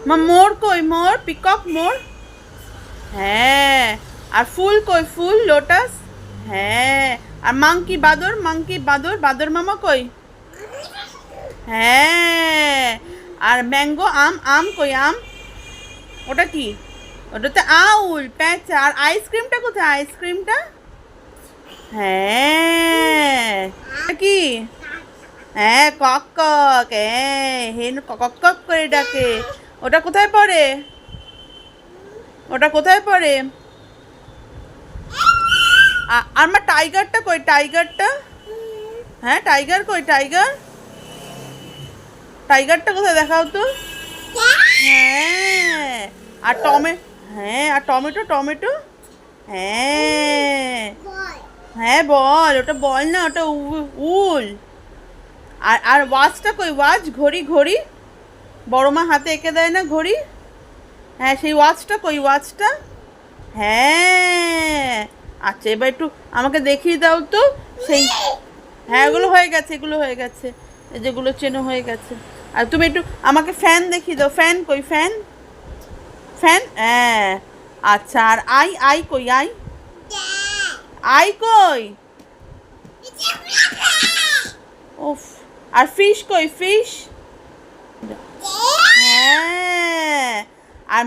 মোর কই মোর পিকক মোর হ্যাঁ আর ফুল কই ফুল লোটাস হ্যাঁ আর মাংকি বাদর বাদর মামা কই হ্যাঁ আর ম্যাঙ্গো আম আম কই আম ওটা কি ওটাতে আউল প্যাঁচা আর আইসক্রিমটা কোথায় আইসক্রিমটা হ্যাঁ এটা কি হ্যাঁ কক কক হ্যাঁ হেন কক কক করে ডাকে ওটা কোথায় পড়ে ওটা কোথায় পড়ে আর আমার টাইগারটা কই টাইগারটা হ্যাঁ টাইগার কই টাইগার টাইগারটা কোথায় দেখাও তো হ্যাঁ আর হ্যাঁ আর টমেটো টমেটো হ্যাঁ হ্যাঁ বল ওটা বল না ওটা উল আর আর ওয়াচটা কই ওয়াচ ঘড়ি ঘড়ি বড় মা হাতে এঁকে দেয় না ঘড়ি হ্যাঁ সেই ওয়াচটা কই ওয়াচটা হ্যাঁ আচ্ছা এবার একটু আমাকে দেখিয়ে দাও তো সেই হ্যাঁ এগুলো হয়ে গেছে এগুলো হয়ে গেছে যেগুলো চেনো হয়ে গেছে আর তুমি একটু আমাকে ফ্যান দেখিয়ে দাও ফ্যান কই ফ্যান ফ্যান হ্যাঁ আচ্ছা আর আই আই কই আই আই কই উফ আর ফিশ কই ফিশ হ্যাঁ আর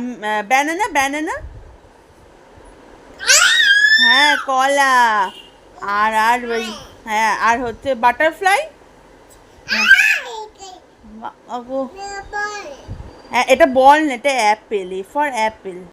ব্যানানা ব্যানানা হ্যাঁ কলা আর আর ওই হ্যাঁ আর হচ্ছে বাটারফ্লাই হ্যাঁ এটা বল না এটা অ্যাপেল এ ফর অ্যাপেল